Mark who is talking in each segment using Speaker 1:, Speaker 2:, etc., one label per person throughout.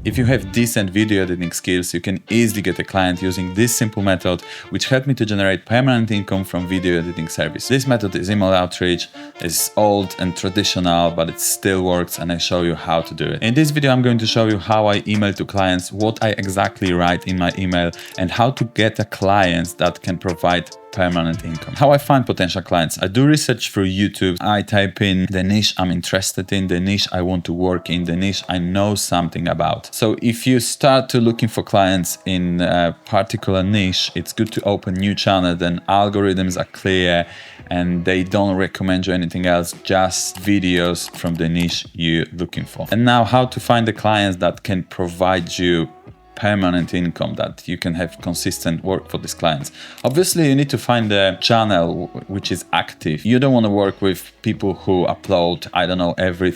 Speaker 1: If you have decent video editing skills, you can easily get a client using this simple method, which helped me to generate permanent income from video editing service. This method is email outreach. It's old and traditional, but it still works, and I show you how to do it. In this video, I'm going to show you how I email to clients, what I exactly write in my email, and how to get a client that can provide permanent income. How I find potential clients. I do research through YouTube. I type in the niche I'm interested in, the niche I want to work in, the niche I know something about. So if you start to looking for clients in a particular niche, it's good to open new channel. Then algorithms are clear and they don't recommend you anything else, just videos from the niche you're looking for. And now how to find the clients that can provide you permanent income, that you can have consistent work for these clients. Obviously, you need to find a channel which is active. You don't want to work with people who upload, I don't know, every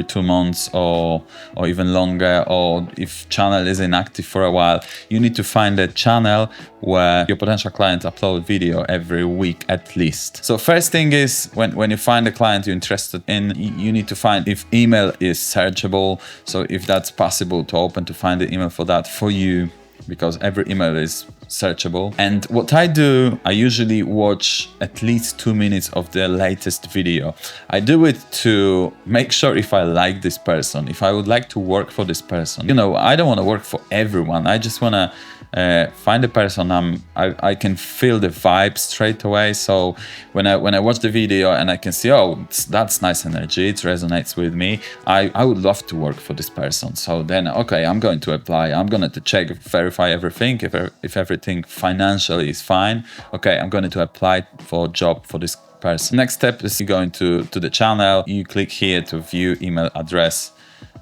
Speaker 1: 2 months or even longer, or if channel is inactive for a while. You need to find a channel where your potential clients upload video every week at least. So first thing is, when you find a client you're interested in, you need to find if email is searchable. So if that's possible to open to find the email for that for you, because every email is searchable. And what I do, I usually watch at least 2 minutes of the latest video. I do it to make sure if I like this person, if I would like to work for this person. You know, I don't want to work for everyone. I just want to find a person I can feel the vibe straight away. So when I watch the video and I can see, oh, that's nice energy, it resonates with me, I would love to work for this person. So then, okay, I'm going to apply. I'm going to check, verify everything. If everything financially is fine, okay, I'm going to apply for a job for this person. Next step is you go into the channel. You click here to view email address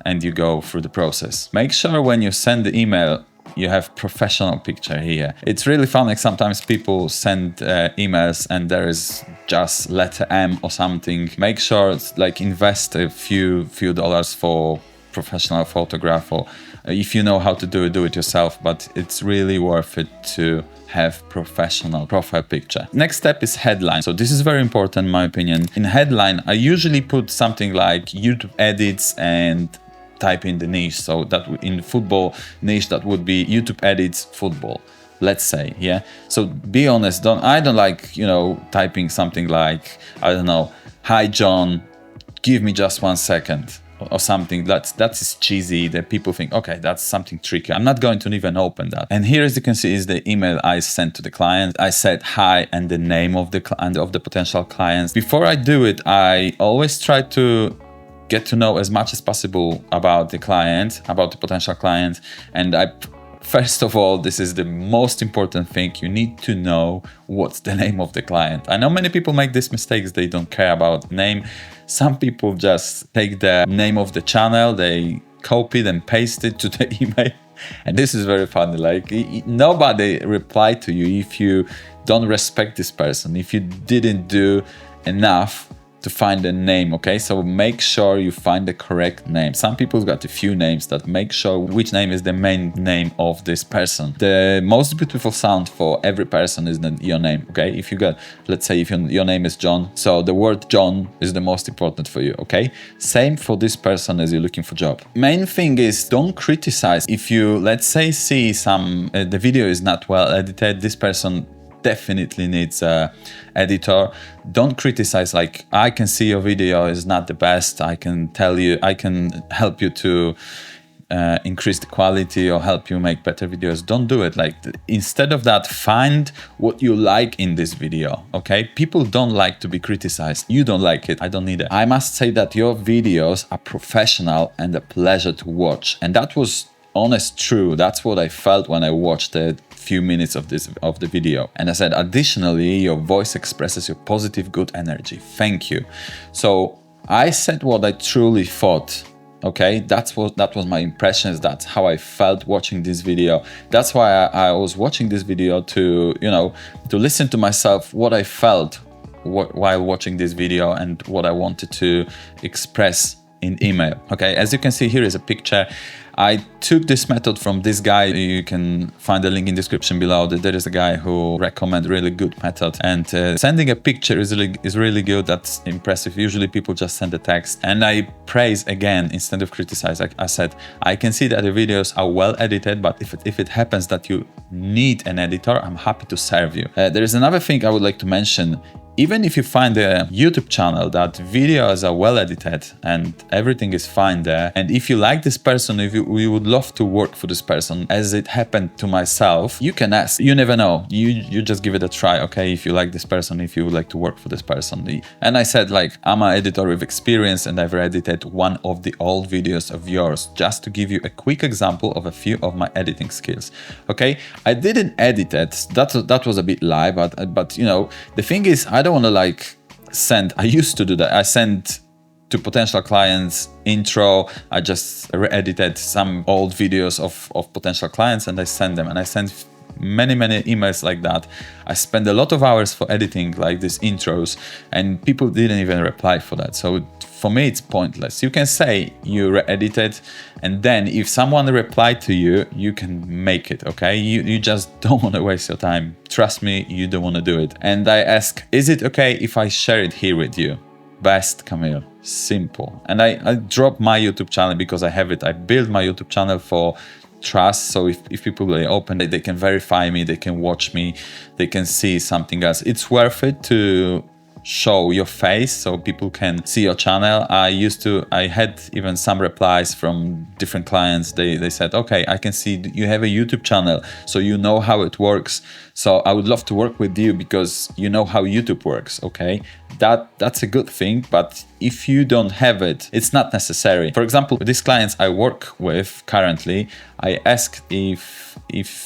Speaker 1: and you go through the process. Make sure when you send the email, you have professional picture here. It's really fun, like sometimes people send emails and there is just letter M or something. Make sure it's like invest a few dollars for professional photograph, or if you know how to do it yourself, but it's really worth it to have professional profile picture. Next step is headline. So this is very important in my opinion. In headline, I usually put something like YouTube edits and type in the niche. So that in football niche, that would be YouTube edits football, let's say. Yeah. So be honest. I don't like, typing something like, I don't know, hi John, give me just 1 second or something. That is cheesy, that people think, okay, that's something tricky. I'm not going to even open that. And here, as you can see, is the email I sent to the client. I said hi and the name of the potential clients. Before I do it, I always try to get to know as much as possible about the client, about the potential client. And first of all, this is the most important thing. You need to know what's the name of the client. I know many people make these mistakes. They don't care about name. Some people just take the name of the channel, they copy it and paste it to the email. And this is very funny. Like, nobody replied to you if you don't respect this person, if you didn't do enough to find a name. Okay, so make sure you find the correct name. Some people's got a few names. That make sure which name is the main name of this person. The most beautiful sound for every person is your name. Okay, if you got, let's say if your name is John, so the word John is the most important for you. Okay, same for this person as you're looking for job. Main thing is, don't criticize. If you, let's say, see the video is not well edited, this person definitely needs a editor. Don't criticize, like, I can see your video is not the best, I can tell you, I can help you to increase the quality or help you make better videos. Don't do it. Like, instead of that, find what you like in this video. Okay, people don't like to be criticized. You don't like it, I don't need it. I must say that your videos are professional and a pleasure to watch, and that was honest, true. That's what I felt when I watched a few minutes of the video. And I said, additionally, your voice expresses your positive, good energy. Thank you. So I said what I truly thought. Okay, that was my impressions. That's how I felt watching this video. That's why I was watching this video to listen to myself, what I felt while watching this video and what I wanted to express in email. Okay, as you can see, here is a picture. I took this method from this guy. You can find the link in description below. There is a guy who recommend really good method, and sending a picture is really good. That's impressive. Usually people just send a text, and I praise again instead of criticize. I said, I can see that the videos are well edited, but if it happens that you need an editor, I'm happy to serve you. There is another thing I would like to mention. Even if you find a YouTube channel that videos are well edited and everything is fine there, and if you like this person, if you would love to work for this person, as it happened to myself, you can ask. You never know. You just give it a try, okay? If you like this person, if you would like to work for this person. And I said, like, I'm an editor with experience and I've edited one of the old videos of yours, just to give you a quick example of a few of my editing skills, okay? I didn't edit it. That was a bit lie, but you know, the thing is, I don't want to like send. I used to do that. I sent to potential clients intro. I just edited some old videos of potential clients and I send them. And I sent many emails like that. I spent a lot of hours for editing like these intros, and people didn't even reply for that. So for me, it's pointless. You can say you re-edited, and then if someone replied to you, you can make it, okay? You just don't want to waste your time. Trust me, you don't want to do it. And I ask, is it okay if I share it here with you? Best, Kamil. Simple. And I dropped my YouTube channel because I have it. I built my YouTube channel for trust. So if people they open it, they can verify me, they can watch me, they can see something else. It's worth it to show your face so people can see your channel. I had even some replies from different clients. They said, okay, I can see you have a YouTube channel, so you know how it works. So I would love to work with you because you know how YouTube works, okay? That's a good thing, but if you don't have it, it's not necessary. For example, these clients I work with currently, I asked if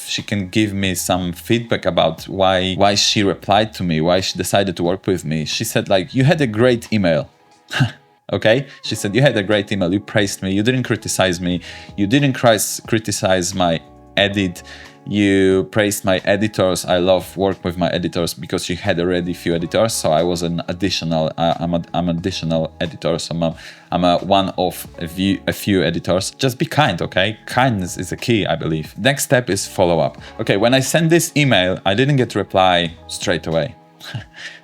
Speaker 1: she can give me some feedback about why she replied to me, why she decided to work with me. She said, like, you had a great email. Okay? She said, you had a great email. You praised me. You didn't criticize me. You didn't criticize my edit. You praised my editors. I love work with my editors because she had already few editors. So I was an additional. I'm additional editor. So I'm one of a few editors. Just be kind, okay? Kindness is a key, I believe. Next step is follow up. Okay, when I sent this email, I didn't get a reply straight away.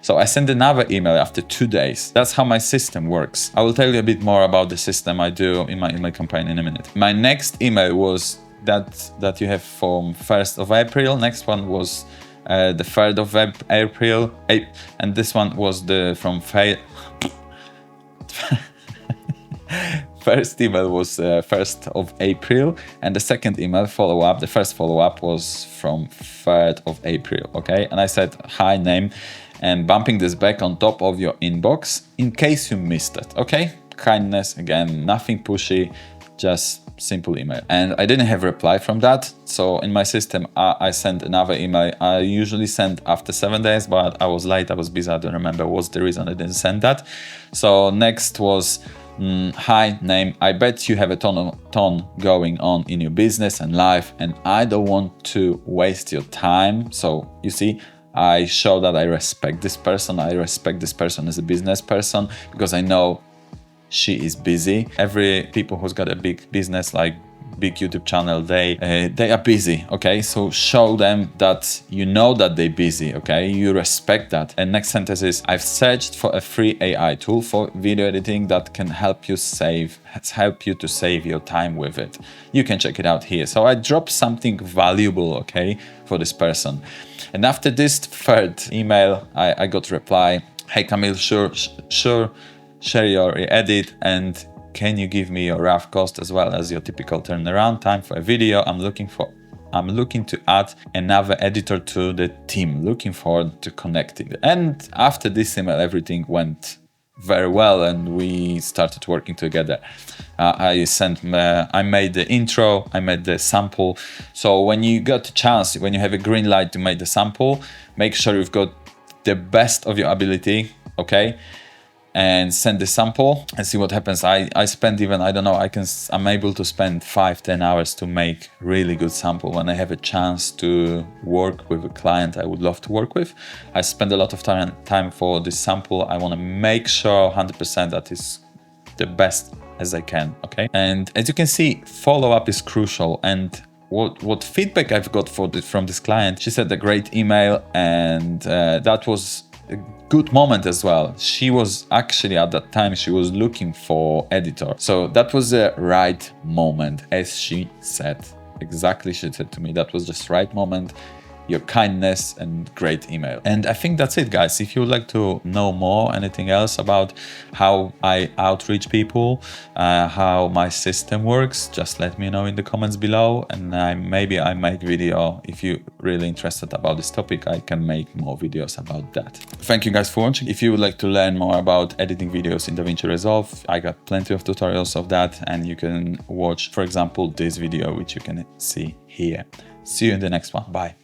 Speaker 1: So I sent another email after 2 days. That's how my system works. I will tell you a bit more about the system I do in my campaign in a minute. My next email was that you have from 1st of April. Next one was the 3rd of April. And this one was from first email was 1st of April, and the second email follow-up, the first follow-up was from 3rd of April, okay? And I said, hi, name, and bumping this back on top of your inbox in case you missed it, okay? Kindness, again, nothing pushy, just simple email. And I didn't have a reply from that, so in my system I sent another email. I usually send after 7 days, but I was late, I was busy, I don't remember what's the reason I didn't send that. So next was, hi, name, I bet you have a ton going on in your business and life, and I don't want to waste your time. So you see, I show that I respect this person. I respect this person as a business person because I know she is busy. Every people who's got a big business, like big YouTube channel, they are busy, okay? So show them that you know that they're busy, okay? You respect that. And next sentence is, I've searched for a free AI tool for video editing that can help you to save your time with it. You can check it out here. So I dropped something valuable, okay, for this person. And after this 3rd email, I got reply, hey Kamil, sure, share your edit, and can you give me your rough cost as well as your typical turnaround time for a video? I'm looking to add another editor to the team. Looking forward to connecting. And after this email, everything went very well and we started working together. I made the intro, I made the sample. So when you got a chance, when you have a green light to make the sample, make sure you've got the best of your ability, okay? And send the sample and see what happens. I spend even, I don't know, I'm able to spend 5-10 hours to make really good sample. When I have a chance to work with a client I would love to work with, I spend a lot of time for this sample. I want to make sure 100% that is the best as I can, okay? And as you can see, follow-up is crucial. And what feedback I've got from this client, she said a great email, and that was a good moment as well. She was actually, at that time, she was looking for editor. So that was the right moment, as she said. Exactly, she said to me, that was just right moment, your kindness and great email. And I think that's it, guys. If you would like to know more, anything else about how I outreach people, how my system works, just let me know in the comments below, and maybe I make video. If you're really interested about this topic, I can make more videos about that. Thank you guys for watching. If you would like to learn more about editing videos in DaVinci Resolve, I got plenty of tutorials of that, and you can watch, for example, this video, which you can see here. See you in the next one. Bye.